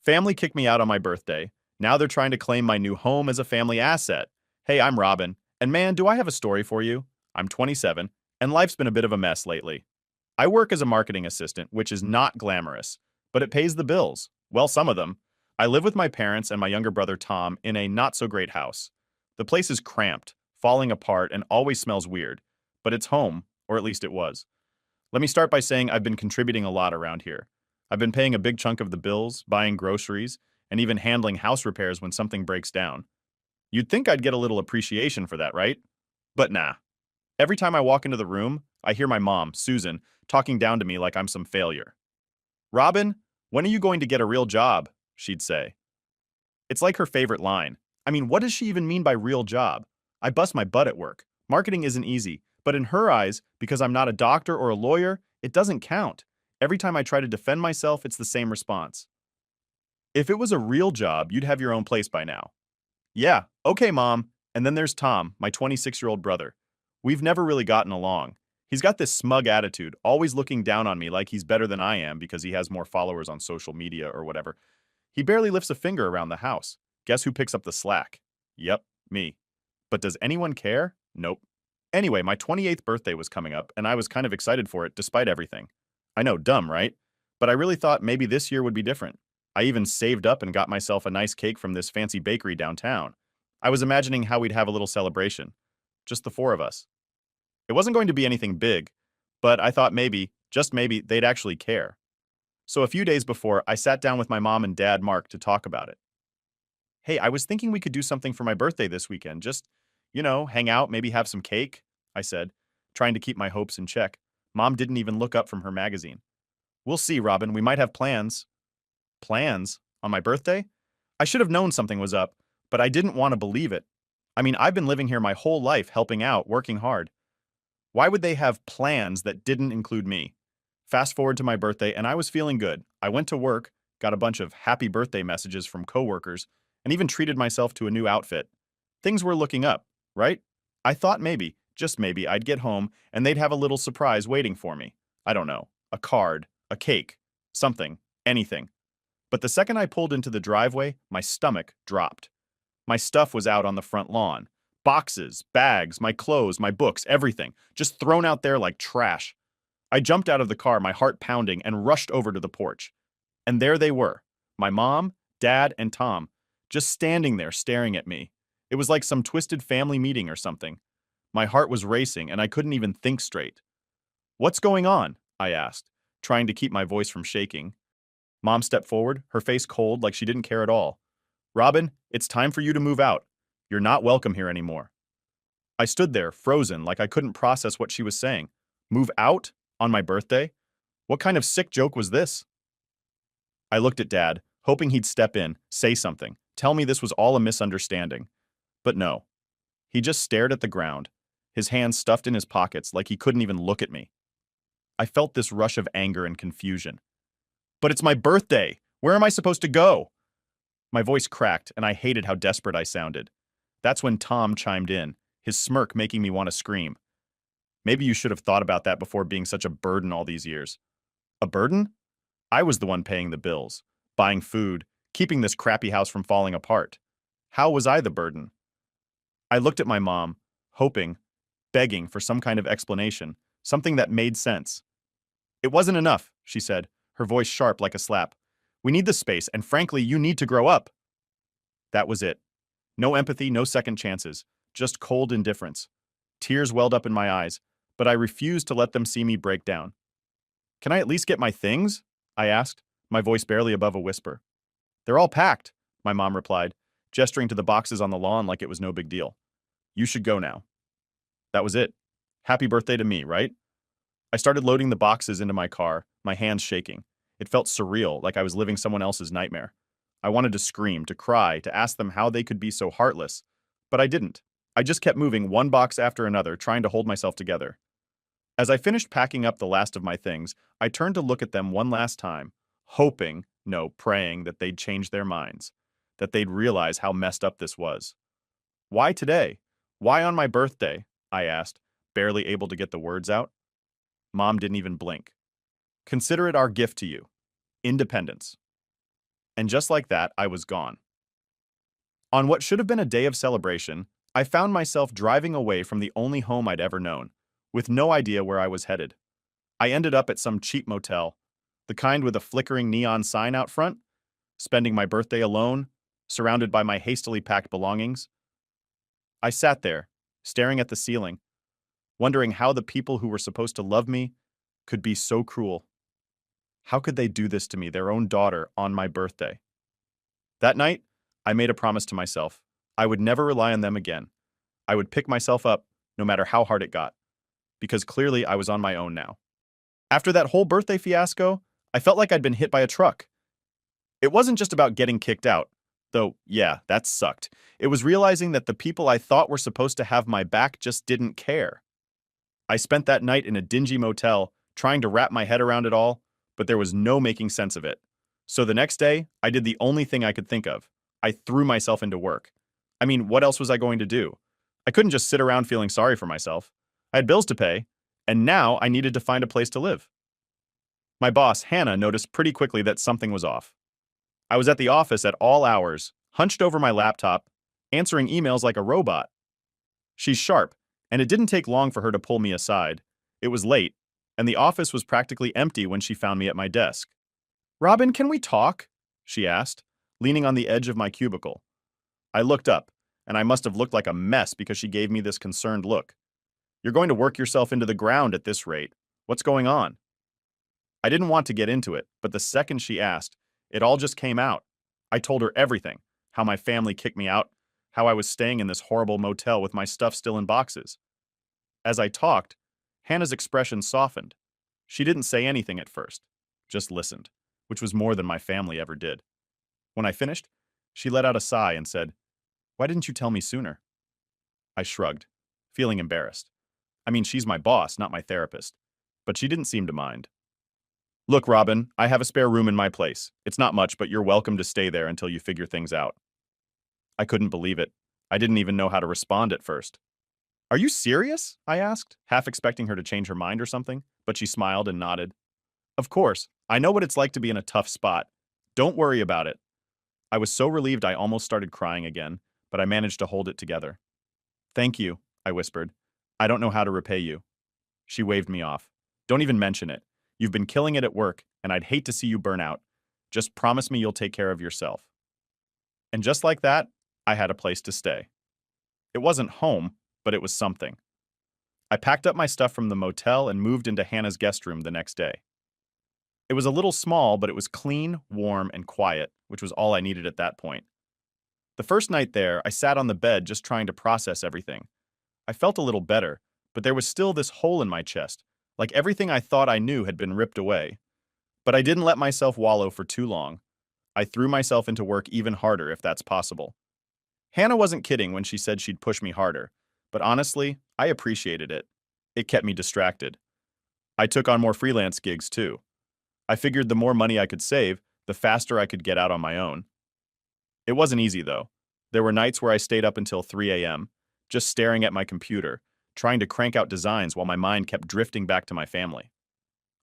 Family kicked me out on my birthday. Now they're trying to claim my new home as a family asset. Hey, I'm Robin, and man, do I have a story for you. I'm 27, and life's been a bit of a mess lately. I work as a marketing assistant, which is not glamorous, but it pays the bills. Well, some of them. I live with my parents and my younger brother Tom in a not-so-great house. The place is cramped, falling apart, and always smells weird, but it's home, or at least it was. Let me start by saying I've been contributing a lot around here. I've been paying a big chunk of the bills, buying groceries, and even handling house repairs when something breaks down. You'd think I'd get a little appreciation for that, right? But nah. Every time I walk into the room, I hear my mom, Susan, talking down to me like I'm some failure. Robin, when are you going to get a real job? She'd say. It's like her favorite line. I mean, what does she even mean by real job? I bust my butt at work. Marketing isn't easy, but in her eyes, because I'm not a doctor or a lawyer, it doesn't count. Every time I try to defend myself, it's the same response. If it was a real job, you'd have your own place by now. Yeah, okay, Mom. And then there's Tom, my 26-year-old brother. We've never really gotten along. He's got this smug attitude, always looking down on me like he's better than I am because he has more followers on social media or whatever. He barely lifts a finger around the house. Guess who picks up the slack? Yep, me. But does anyone care? Nope. Anyway, my 28th birthday was coming up, and I was kind of excited for it despite everything. I know, dumb, right? But I really thought maybe this year would be different. I even saved up and got myself a nice cake from this fancy bakery downtown. I was imagining how we'd have a little celebration. Just the four of us. It wasn't going to be anything big, but I thought maybe, just maybe, they'd actually care. So a few days before, I sat down with my mom and dad, Mark, to talk about it. Hey, I was thinking we could do something for my birthday this weekend. Just, hang out, maybe have some cake, I said, trying to keep my hopes in check. Mom didn't even look up from her magazine. We'll see, Robin. We might have plans. Plans? On my birthday? I should have known something was up, but I didn't want to believe it. I mean, I've been living here my whole life, helping out, working hard. Why would they have plans that didn't include me? Fast forward to my birthday, and I was feeling good. I went to work, got a bunch of happy birthday messages from coworkers, and even treated myself to a new outfit. Things were looking up, right? I thought maybe, just maybe, I'd get home and they'd have a little surprise waiting for me. I don't know, a card, a cake, something, anything. But the second I pulled into the driveway, my stomach dropped. My stuff was out on the front lawn. Boxes, bags, my clothes, my books, everything, just thrown out there like trash. I jumped out of the car, my heart pounding, and rushed over to the porch. And there they were, my mom, dad, and Tom, just standing there staring at me. It was like some twisted family meeting or something. My heart was racing, and I couldn't even think straight. What's going on? I asked, trying to keep my voice from shaking. Mom stepped forward, her face cold like she didn't care at all. Robin, it's time for you to move out. You're not welcome here anymore. I stood there, frozen, like I couldn't process what she was saying. Move out? On my birthday? What kind of sick joke was this? I looked at Dad, hoping he'd step in, say something, tell me this was all a misunderstanding. But no. He just stared at the ground, his hands stuffed in his pockets like he couldn't even look at me. I felt this rush of anger and confusion. But it's my birthday! Where am I supposed to go? My voice cracked, and I hated how desperate I sounded. That's when Tom chimed in, his smirk making me want to scream. Maybe you should have thought about that before being such a burden all these years. A burden? I was the one paying the bills, buying food, keeping this crappy house from falling apart. How was I the burden? I looked at my mom, hoping, begging for some kind of explanation, something that made sense. It wasn't enough, she said, her voice sharp like a slap. We need the space, and frankly, you need to grow up. That was it. No empathy, no second chances, just cold indifference. Tears welled up in my eyes, but I refused to let them see me break down. Can I at least get my things? I asked, my voice barely above a whisper. They're all packed, my mom replied, gesturing to the boxes on the lawn like it was no big deal. You should go now. That was it. Happy birthday to me, right? I started loading the boxes into my car, my hands shaking. It felt surreal, like I was living someone else's nightmare. I wanted to scream, to cry, to ask them how they could be so heartless. But I didn't. I just kept moving one box after another, trying to hold myself together. As I finished packing up the last of my things, I turned to look at them one last time, hoping, no, praying that they'd change their minds, that they'd realize how messed up this was. Why today? Why on my birthday? I asked, barely able to get the words out. Mom didn't even blink. Consider it our gift to you. Independence. And just like that, I was gone. On what should have been a day of celebration, I found myself driving away from the only home I'd ever known, with no idea where I was headed. I ended up at some cheap motel, the kind with a flickering neon sign out front, spending my birthday alone, surrounded by my hastily packed belongings. I sat there, staring at the ceiling, wondering how the people who were supposed to love me could be so cruel. How could they do this to me, their own daughter, on my birthday? That night, I made a promise to myself. I would never rely on them again. I would pick myself up, no matter how hard it got, because clearly I was on my own now. After that whole birthday fiasco, I felt like I'd been hit by a truck. It wasn't just about getting kicked out, though, yeah, that sucked. It was realizing that the people I thought were supposed to have my back just didn't care. I spent that night in a dingy motel, trying to wrap my head around it all, but there was no making sense of it. So the next day, I did the only thing I could think of. I threw myself into work. I mean, what else was I going to do? I couldn't just sit around feeling sorry for myself. I had bills to pay, and now I needed to find a place to live. My boss, Hannah, noticed pretty quickly that something was off. I was at the office at all hours, hunched over my laptop, answering emails like a robot. She's sharp, and it didn't take long for her to pull me aside. It was late, and the office was practically empty when she found me at my desk. "Robin, can we talk?" she asked, leaning on the edge of my cubicle. I looked up, and I must have looked like a mess because she gave me this concerned look. "You're going to work yourself into the ground at this rate. What's going on?" I didn't want to get into it, but the second she asked, it all just came out. I told her everything, how my family kicked me out, how I was staying in this horrible motel with my stuff still in boxes. As I talked, Hannah's expression softened. She didn't say anything at first, just listened, which was more than my family ever did. When I finished, she let out a sigh and said, "Why didn't you tell me sooner?" I shrugged, feeling embarrassed. I mean, she's my boss, not my therapist, but she didn't seem to mind. "Look, Robin, I have a spare room in my place. It's not much, but you're welcome to stay there until you figure things out." I couldn't believe it. I didn't even know how to respond at first. "Are you serious?" I asked, half expecting her to change her mind or something, but she smiled and nodded. "Of course, I know what it's like to be in a tough spot. Don't worry about it." I was so relieved I almost started crying again, but I managed to hold it together. "Thank you," I whispered. "I don't know how to repay you." She waved me off. "Don't even mention it. You've been killing it at work, and I'd hate to see you burn out. Just promise me you'll take care of yourself." And just like that, I had a place to stay. It wasn't home, but it was something. I packed up my stuff from the motel and moved into Hannah's guest room the next day. It was a little small, but it was clean, warm, and quiet, which was all I needed at that point. The first night there, I sat on the bed just trying to process everything. I felt a little better, but there was still this hole in my chest, like everything I thought I knew had been ripped away. But I didn't let myself wallow for too long. I threw myself into work even harder if that's possible. Hannah wasn't kidding when she said she'd push me harder, but honestly, I appreciated it. It kept me distracted. I took on more freelance gigs too. I figured the more money I could save, the faster I could get out on my own. It wasn't easy though. There were nights where I stayed up until 3 a.m., just staring at my computer, trying to crank out designs while my mind kept drifting back to my family.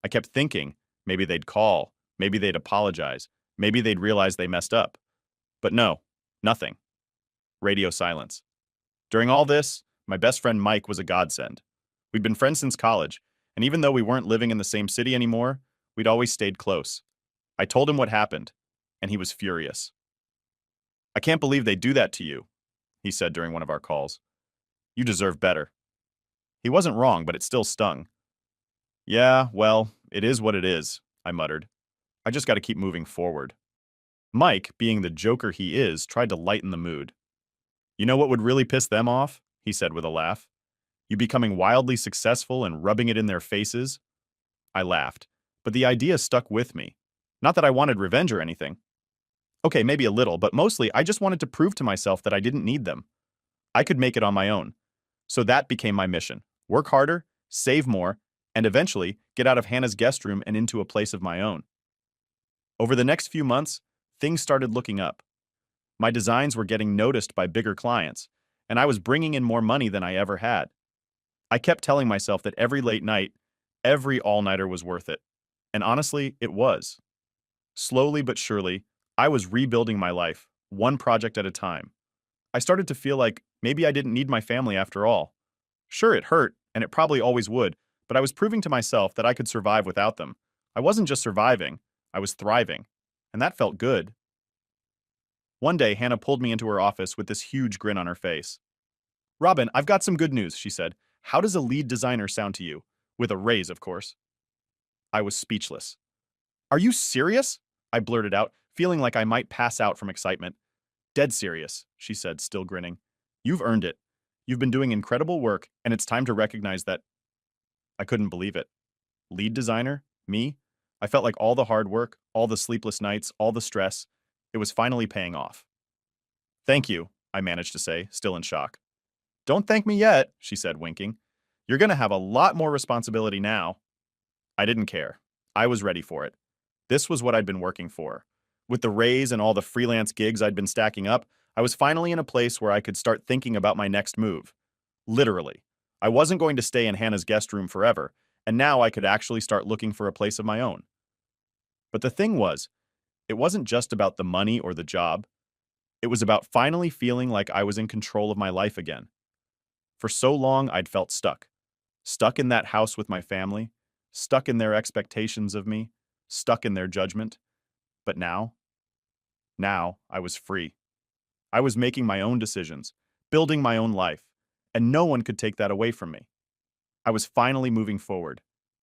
I kept thinking, maybe they'd call, maybe they'd apologize, maybe they'd realize they messed up. But no, nothing. Radio silence. During all this, my best friend Mike was a godsend. We'd been friends since college, and even though we weren't living in the same city anymore, we'd always stayed close. I told him what happened, and he was furious. "I can't believe they do that to you," he said during one of our calls. "You deserve better." He wasn't wrong, but it still stung. "Yeah, well, it is what it is," I muttered. "I just got to keep moving forward." Mike, being the joker he is, tried to lighten the mood. "You know what would really piss them off?" he said with a laugh. "You becoming wildly successful and rubbing it in their faces." I laughed, but the idea stuck with me. Not that I wanted revenge or anything. Okay, maybe a little, but mostly I just wanted to prove to myself that I didn't need them. I could make it on my own. So that became my mission. Work harder, save more, and eventually get out of Hannah's guest room and into a place of my own. Over the next few months, things started looking up. My designs were getting noticed by bigger clients, and I was bringing in more money than I ever had. I kept telling myself that every late night, every all-nighter was worth it. And honestly, it was. Slowly but surely, I was rebuilding my life, one project at a time. I started to feel like maybe I didn't need my family after all. Sure, it hurt, and it probably always would, but I was proving to myself that I could survive without them. I wasn't just surviving, I was thriving. And that felt good. One day, Hannah pulled me into her office with this huge grin on her face. Robin, I've got some good news, she said. How does a lead designer sound to you? With a raise, of course. I was speechless. Are you serious? I blurted out, feeling like I might pass out from excitement. Dead serious, she said, still grinning. You've earned it. You've been doing incredible work, and it's time to recognize that. I couldn't believe it. Lead designer? Me? I felt like all the hard work, all the sleepless nights, all the stress, it was finally paying off. Thank you, I managed to say, still in shock. Don't thank me yet, she said, winking. You're going to have a lot more responsibility now. I didn't care. I was ready for it. This was what I'd been working for. With the raise and all the freelance gigs I'd been stacking up, I was finally in a place where I could start thinking about my next move. Literally. I wasn't going to stay in Hannah's guest room forever, and now I could actually start looking for a place of my own. But the thing was, it wasn't just about the money or the job. It was about finally feeling like I was in control of my life again. For so long, I'd felt stuck. Stuck in that house with my family, stuck in their expectations of me, stuck in their judgment. But now, I was free. I was making my own decisions, building my own life, and no one could take that away from me. I was finally moving forward,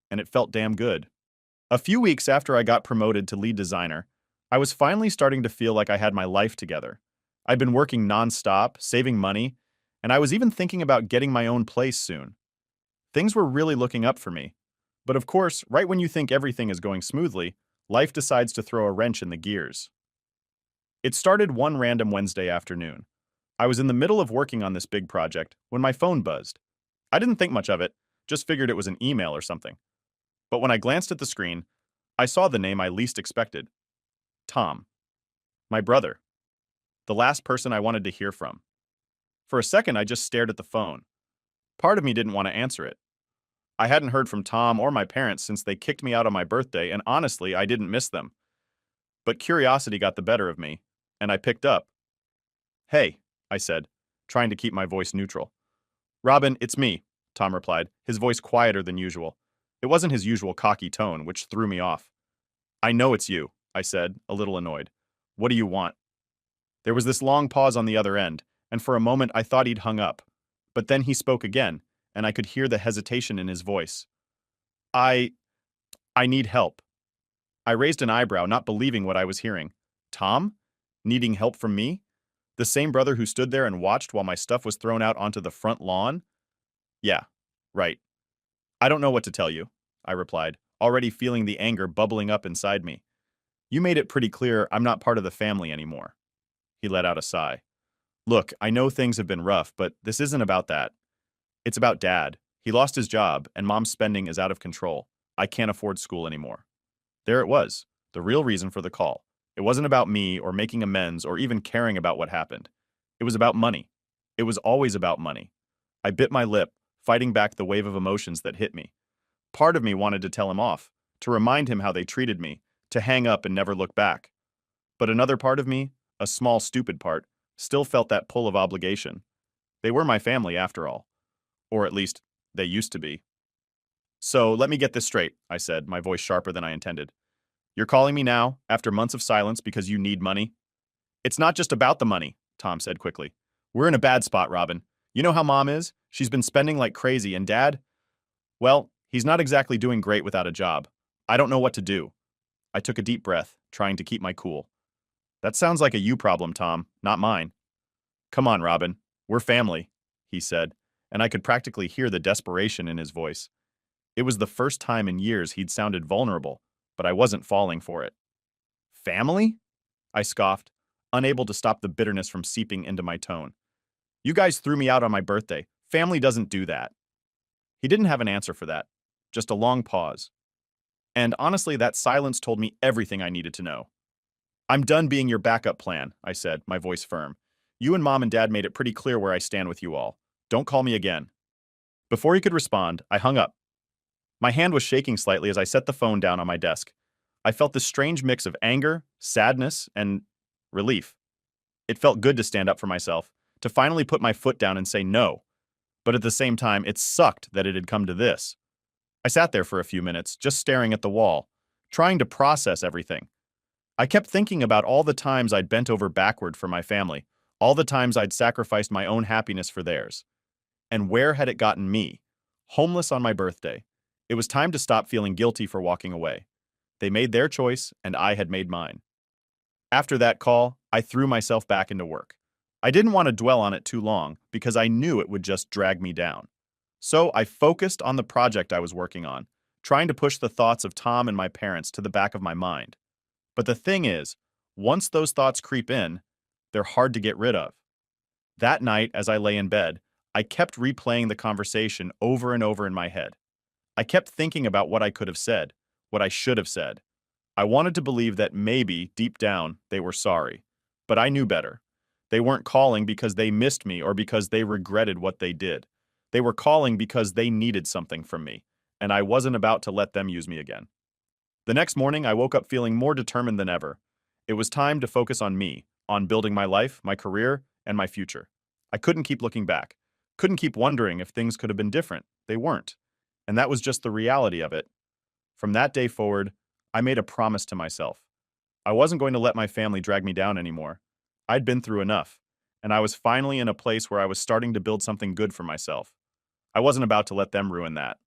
and it felt damn good. A few weeks after I got promoted to lead designer, I was finally starting to feel like I had my life together. I'd been working nonstop, saving money, and I was even thinking about getting my own place soon. Things were really looking up for me. But of course, right when you think everything is going smoothly, life decides to throw a wrench in the gears. It started one random Wednesday afternoon. I was in the middle of working on this big project when my phone buzzed. I didn't think much of it, just figured it was an email or something. But when I glanced at the screen, I saw the name I least expected. Tom. My brother. The last person I wanted to hear from. For a second, I just stared at the phone. Part of me didn't want to answer it. I hadn't heard from Tom or my parents since they kicked me out on my birthday, and honestly, I didn't miss them. But curiosity got the better of me, and I picked up. Hey, I said, trying to keep my voice neutral. Robin, it's me, Tom replied, his voice quieter than usual. It wasn't his usual cocky tone, which threw me off. I know it's you, I said, a little annoyed. What do you want? There was this long pause on the other end, and for a moment I thought he'd hung up. But then he spoke again, and I could hear the hesitation in his voice. I need help. I raised an eyebrow, not believing what I was hearing. Tom? Needing help from me? The same brother who stood there and watched while my stuff was thrown out onto the front lawn? Yeah, right. I don't know what to tell you, I replied, already feeling the anger bubbling up inside me. You made it pretty clear I'm not part of the family anymore. He let out a sigh. Look, I know things have been rough, but this isn't about that. It's about Dad. He lost his job, and Mom's spending is out of control. I can't afford school anymore. There it was, the real reason for the call. It wasn't about me or making amends or even caring about what happened. It was about money. It was always about money. I bit my lip, fighting back the wave of emotions that hit me. Part of me wanted to tell him off, to remind him how they treated me, to hang up and never look back. But another part of me, a small stupid part, still felt that pull of obligation. They were my family after all. Or at least, they used to be. So, let me get this straight, I said, my voice sharper than I intended. You're calling me now, after months of silence, because you need money? It's not just about the money, Tom said quickly. We're in a bad spot, Robin. You know how Mom is? She's been spending like crazy, and Dad? Well, he's not exactly doing great without a job. I don't know what to do. I took a deep breath, trying to keep my cool. That sounds like a you problem, Tom, not mine. Come on, Robin. We're family, he said, and I could practically hear the desperation in his voice. It was the first time in years he'd sounded vulnerable, but I wasn't falling for it. Family? I scoffed, unable to stop the bitterness from seeping into my tone. You guys threw me out on my birthday. Family doesn't do that. He didn't have an answer for that, just a long pause. And honestly, that silence told me everything I needed to know. I'm done being your backup plan, I said, my voice firm. You and Mom and Dad made it pretty clear where I stand with you all. Don't call me again. Before he could respond, I hung up. My hand was shaking slightly as I set the phone down on my desk. I felt this strange mix of anger, sadness, and relief. It felt good to stand up for myself, to finally put my foot down and say no. But at the same time, it sucked that it had come to this. I sat there for a few minutes, just staring at the wall, trying to process everything. I kept thinking about all the times I'd bent over backward for my family, all the times I'd sacrificed my own happiness for theirs. And where had it gotten me? Homeless on my birthday. It was time to stop feeling guilty for walking away. They made their choice, and I had made mine. After that call, I threw myself back into work. I didn't want to dwell on it too long because I knew it would just drag me down. So I focused on the project I was working on, trying to push the thoughts of Tom and my parents to the back of my mind. But the thing is, once those thoughts creep in, they're hard to get rid of. That night, as I lay in bed, I kept replaying the conversation over and over in my head. I kept thinking about what I could have said, what I should have said. I wanted to believe that maybe, deep down, they were sorry. But I knew better. They weren't calling because they missed me or because they regretted what they did. They were calling because they needed something from me, and I wasn't about to let them use me again. The next morning, I woke up feeling more determined than ever. It was time to focus on me, on building my life, my career, and my future. I couldn't keep looking back. Couldn't keep wondering if things could have been different. They weren't. And that was just the reality of it. From that day forward, I made a promise to myself. I wasn't going to let my family drag me down anymore. I'd been through enough, and I was finally in a place where I was starting to build something good for myself. I wasn't about to let them ruin that.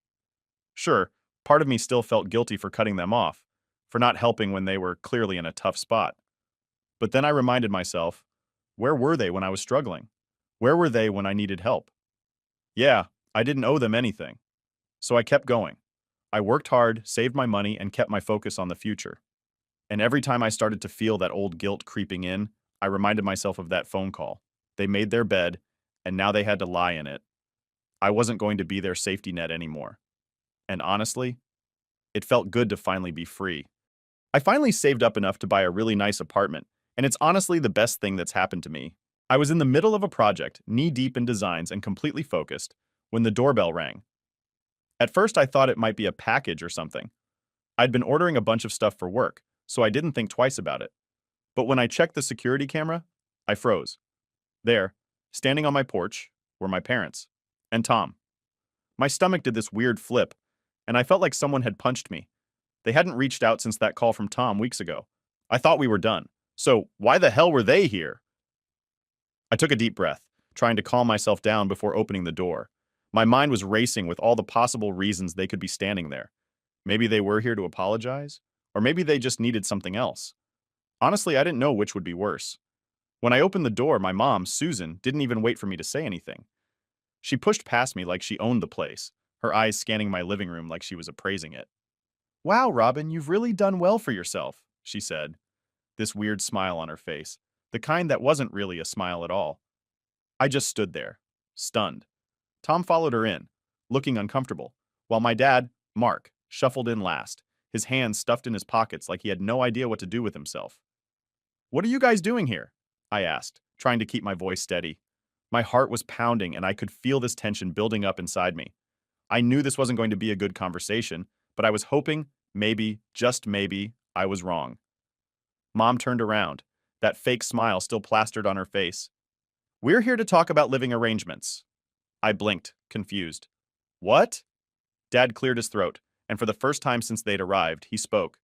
Sure, part of me still felt guilty for cutting them off, for not helping when they were clearly in a tough spot. But then I reminded myself, where were they when I was struggling? Where were they when I needed help? Yeah, I didn't owe them anything. So I kept going. I worked hard, saved my money, and kept my focus on the future. And every time I started to feel that old guilt creeping in, I reminded myself of that phone call. They made their bed, and now they had to lie in it. I wasn't going to be their safety net anymore. And honestly, it felt good to finally be free. I finally saved up enough to buy a really nice apartment, and it's honestly the best thing that's happened to me. I was in the middle of a project, knee-deep in designs and completely focused, when the doorbell rang. At first, I thought it might be a package or something. I'd been ordering a bunch of stuff for work, so I didn't think twice about it. But when I checked the security camera, I froze. There, standing on my porch, were my parents. And Tom. My stomach did this weird flip, and I felt like someone had punched me. They hadn't reached out since that call from Tom weeks ago. I thought we were done. So why the hell were they here? I took a deep breath, trying to calm myself down before opening the door. My mind was racing with all the possible reasons they could be standing there. Maybe they were here to apologize, or maybe they just needed something else. Honestly, I didn't know which would be worse. When I opened the door, my mom, Susan, didn't even wait for me to say anything. She pushed past me like she owned the place, her eyes scanning my living room like she was appraising it. "Wow, Robin, you've really done well for yourself," she said, this weird smile on her face, the kind that wasn't really a smile at all. I just stood there, stunned. Tom followed her in, looking uncomfortable, while my dad, Mark, shuffled in last, his hands stuffed in his pockets like he had no idea what to do with himself. "What are you guys doing here?" I asked, trying to keep my voice steady. My heart was pounding and I could feel this tension building up inside me. I knew this wasn't going to be a good conversation, but I was hoping, maybe, just maybe, I was wrong. Mom turned around, that fake smile still plastered on her face. "We're here to talk about living arrangements." I blinked, confused. "What?" Dad cleared his throat, and for the first time since they'd arrived, he spoke.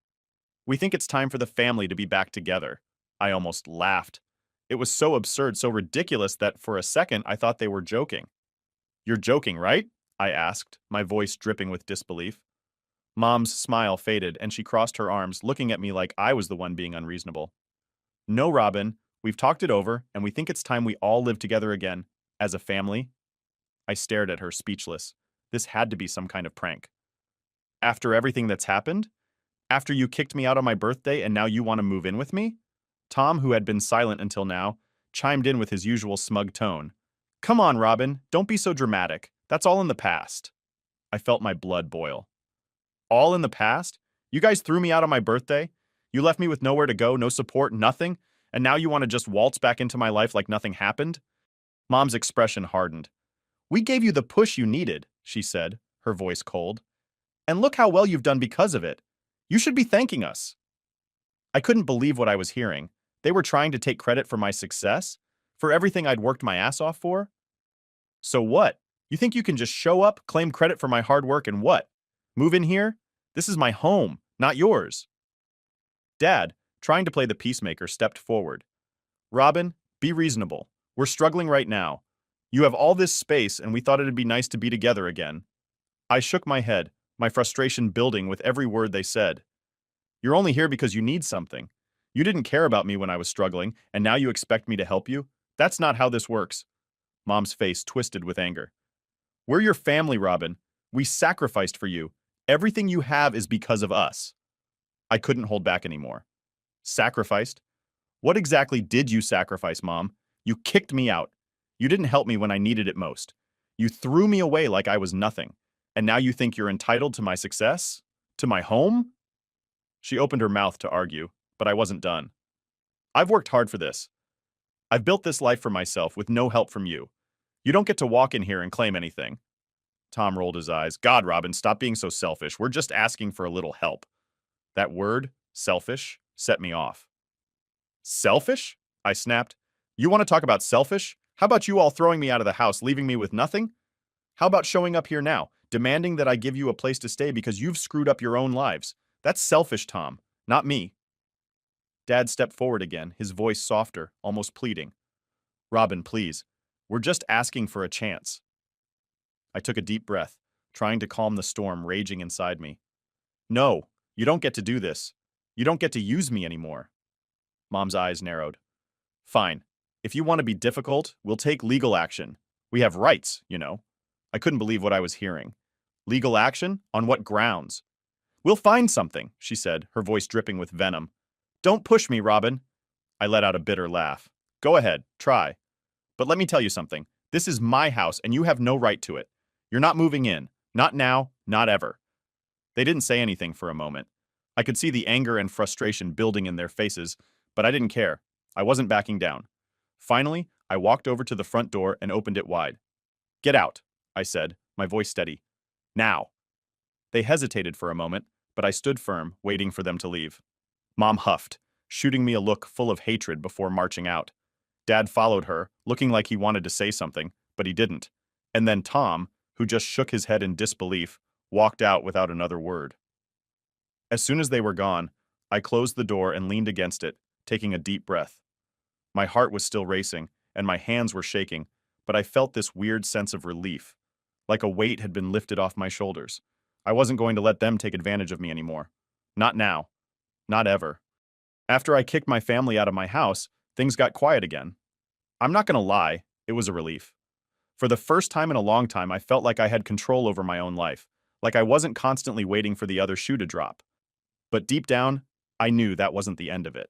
"We think it's time for the family to be back together." I almost laughed. It was so absurd, so ridiculous that for a second I thought they were joking. "You're joking, right?" I asked, my voice dripping with disbelief. Mom's smile faded, and she crossed her arms, looking at me like I was the one being unreasonable. "No, Robin, we've talked it over, and we think it's time we all live together again, as a family." I stared at her, speechless. This had to be some kind of prank. "After everything that's happened? After you kicked me out on my birthday and now you want to move in with me?" Tom, who had been silent until now, chimed in with his usual smug tone. "Come on, Robin, don't be so dramatic. That's all in the past." I felt my blood boil. "All in the past? You guys threw me out on my birthday? You left me with nowhere to go, no support, nothing? And now you want to just waltz back into my life like nothing happened?" Mom's expression hardened. "We gave you the push you needed," she said, her voice cold. "And look how well you've done because of it. You should be thanking us." I couldn't believe what I was hearing. They were trying to take credit for my success? For everything I'd worked my ass off for? So what? You think you can just show up, claim credit for my hard work, and what? Move in here? This is my home, not yours. Dad, trying to play the peacemaker, stepped forward. Robin, be reasonable. We're struggling right now. You have all this space, and we thought it'd be nice to be together again. I shook my head, my frustration building with every word they said. You're only here because you need something. You didn't care about me when I was struggling, and now you expect me to help you? That's not how this works. Mom's face twisted with anger. We're your family, Robin. We sacrificed for you. Everything you have is because of us. I couldn't hold back anymore. Sacrificed? What exactly did you sacrifice, Mom? You kicked me out. You didn't help me when I needed it most. You threw me away like I was nothing. And now you think you're entitled to my success? To my home? She opened her mouth to argue, but I wasn't done. I've worked hard for this. I've built this life for myself with no help from you. You don't get to walk in here and claim anything. Tom rolled his eyes. God, Robin, stop being so selfish. We're just asking for a little help. That word, selfish, set me off. Selfish? I snapped. You want to talk about selfish? How about you all throwing me out of the house, leaving me with nothing? How about showing up here now, demanding that I give you a place to stay because you've screwed up your own lives? That's selfish, Tom, not me. Dad stepped forward again, his voice softer, almost pleading. Robin, please. We're just asking for a chance. I took a deep breath, trying to calm the storm raging inside me. No, you don't get to do this. You don't get to use me anymore. Mom's eyes narrowed. Fine. If you want to be difficult, we'll take legal action. We have rights, you know. I couldn't believe what I was hearing. Legal action? On what grounds? We'll find something, she said, her voice dripping with venom. Don't push me, Robin. I let out a bitter laugh. Go ahead, try. But let me tell you something. This is my house, and you have no right to it. You're not moving in. Not now, not ever. They didn't say anything for a moment. I could see the anger and frustration building in their faces, but I didn't care. I wasn't backing down. Finally, I walked over to the front door and opened it wide. Get out, I said, my voice steady. Now. They hesitated for a moment, but I stood firm, waiting for them to leave. Mom huffed, shooting me a look full of hatred before marching out. Dad followed her, looking like he wanted to say something, but he didn't. And then Tom, who just shook his head in disbelief, walked out without another word. As soon as they were gone, I closed the door and leaned against it, taking a deep breath. My heart was still racing, and my hands were shaking, but I felt this weird sense of relief, like a weight had been lifted off my shoulders. I wasn't going to let them take advantage of me anymore. Not now. Not ever. After I kicked my family out of my house, things got quiet again. I'm not going to lie, it was a relief. For the first time in a long time, I felt like I had control over my own life, like I wasn't constantly waiting for the other shoe to drop. But deep down, I knew that wasn't the end of it.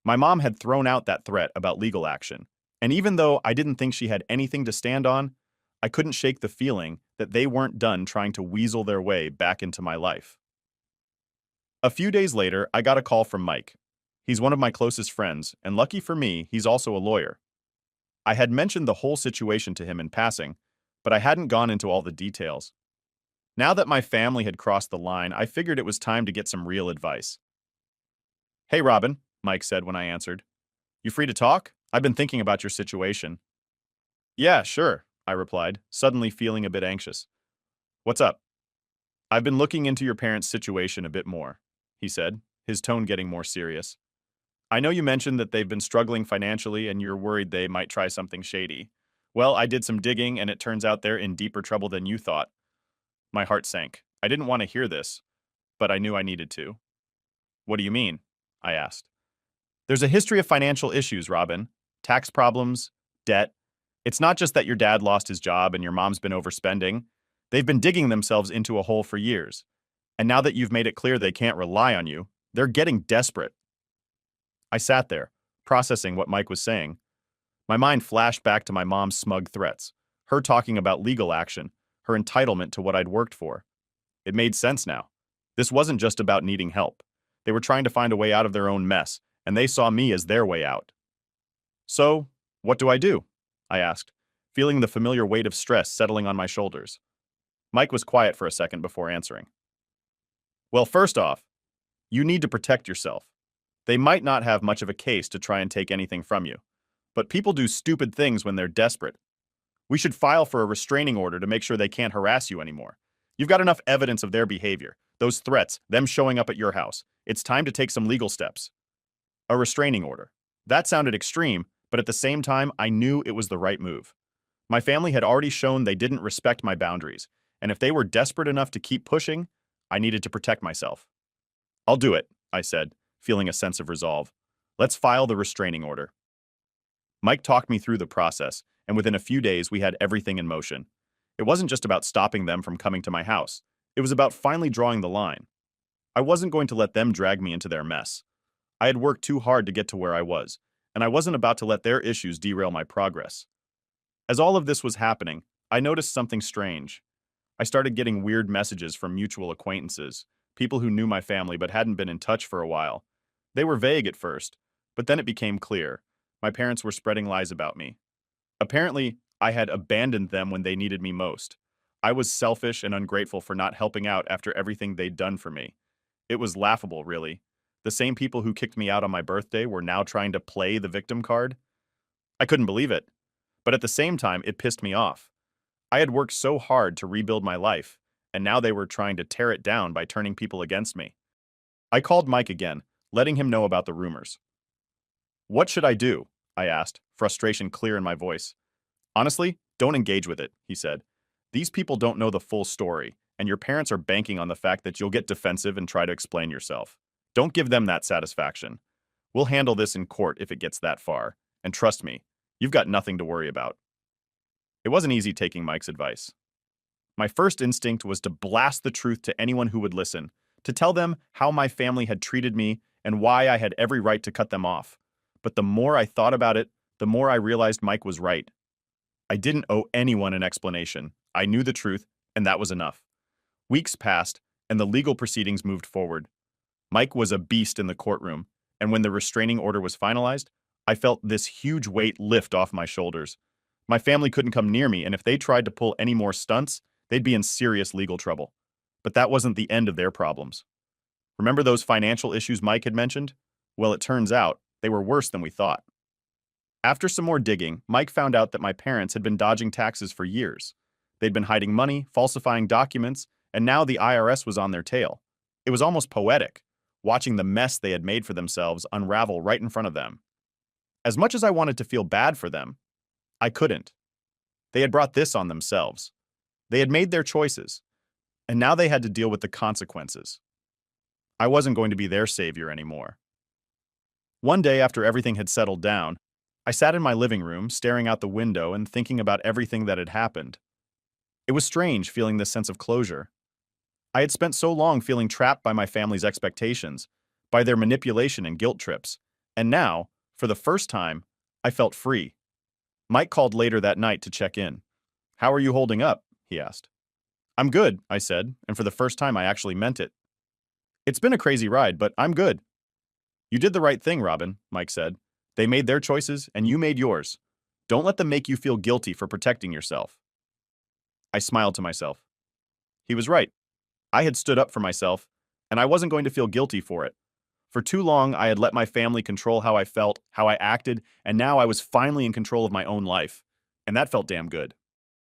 My mom had thrown out that threat about legal action, and even though I didn't think she had anything to stand on, I couldn't shake the feeling that they weren't done trying to weasel their way back into my life. A few days later, I got a call from Mike. He's one of my closest friends, and lucky for me, he's also a lawyer. I had mentioned the whole situation to him in passing, but I hadn't gone into all the details. Now that my family had crossed the line, I figured it was time to get some real advice. Hey, Robin, Mike said when I answered. You free to talk? I've been thinking about your situation. Yeah, sure, I replied, suddenly feeling a bit anxious. What's up? I've been looking into your parents' situation a bit more, he said, his tone getting more serious. I know you mentioned that they've been struggling financially and you're worried they might try something shady. Well, I did some digging and it turns out they're in deeper trouble than you thought. My heart sank. I didn't want to hear this, but I knew I needed to. What do you mean? I asked. There's a history of financial issues, Robin. Tax problems, debt. It's not just that your dad lost his job and your mom's been overspending. They've been digging themselves into a hole for years. And now that you've made it clear they can't rely on you, they're getting desperate. I sat there, processing what Mike was saying. My mind flashed back to my mom's smug threats, her talking about legal action, her entitlement to what I'd worked for. It made sense now. This wasn't just about needing help. They were trying to find a way out of their own mess, and they saw me as their way out. So, what do I do? I asked, feeling the familiar weight of stress settling on my shoulders. Mike was quiet for a second before answering. Well, first off, you need to protect yourself. They might not have much of a case to try and take anything from you. But people do stupid things when they're desperate. We should file for a restraining order to make sure they can't harass you anymore. You've got enough evidence of their behavior, those threats, them showing up at your house. It's time to take some legal steps. A restraining order. That sounded extreme, but at the same time, I knew it was the right move. My family had already shown they didn't respect my boundaries, and if they were desperate enough to keep pushing, I needed to protect myself. I'll do it, I said, feeling a sense of resolve. Let's file the restraining order. Mike talked me through the process, and within a few days, we had everything in motion. It wasn't just about stopping them from coming to my house. It was about finally drawing the line. I wasn't going to let them drag me into their mess. I had worked too hard to get to where I was, and I wasn't about to let their issues derail my progress. As all of this was happening, I noticed something strange. I started getting weird messages from mutual acquaintances, people who knew my family but hadn't been in touch for a while. They were vague at first, but then it became clear. My parents were spreading lies about me. Apparently, I had abandoned them when they needed me most. I was selfish and ungrateful for not helping out after everything they'd done for me. It was laughable, really. The same people who kicked me out on my birthday were now trying to play the victim card. I couldn't believe it. But at the same time, it pissed me off. I had worked so hard to rebuild my life, and now they were trying to tear it down by turning people against me. I called Mike again, letting him know about the rumors. What should I do? I asked, frustration clear in my voice. Honestly, don't engage with it, he said. These people don't know the full story, and your parents are banking on the fact that you'll get defensive and try to explain yourself. Don't give them that satisfaction. We'll handle this in court if it gets that far, and trust me, you've got nothing to worry about. It wasn't easy taking Mike's advice. My first instinct was to blast the truth to anyone who would listen, to tell them how my family had treated me and why I had every right to cut them off. But the more I thought about it, the more I realized Mike was right. I didn't owe anyone an explanation. I knew the truth, and that was enough. Weeks passed, and the legal proceedings moved forward. Mike was a beast in the courtroom, and when the restraining order was finalized, I felt this huge weight lift off my shoulders. My family couldn't come near me, and if they tried to pull any more stunts, they'd be in serious legal trouble. But that wasn't the end of their problems. Remember those financial issues Mike had mentioned? Well, it turns out they were worse than we thought. After some more digging, Mike found out that my parents had been dodging taxes for years. They'd been hiding money, falsifying documents, and now the IRS was on their tail. It was almost poetic, watching the mess they had made for themselves unravel right in front of them. As much as I wanted to feel bad for them, I couldn't. They had brought this on themselves. They had made their choices, and now they had to deal with the consequences. I wasn't going to be their savior anymore. One day after everything had settled down, I sat in my living room, staring out the window and thinking about everything that had happened. It was strange feeling this sense of closure. I had spent so long feeling trapped by my family's expectations, by their manipulation and guilt trips, and now, for the first time, I felt free. Mike called later that night to check in. "How are you holding up?" he asked. "I'm good," I said, and for the first time I actually meant it. "It's been a crazy ride, but I'm good." "You did the right thing, Robin," Mike said. "They made their choices, and you made yours. Don't let them make you feel guilty for protecting yourself." I smiled to myself. He was right. I had stood up for myself, and I wasn't going to feel guilty for it. For too long, I had let my family control how I felt, how I acted, and now I was finally in control of my own life. And that felt damn good.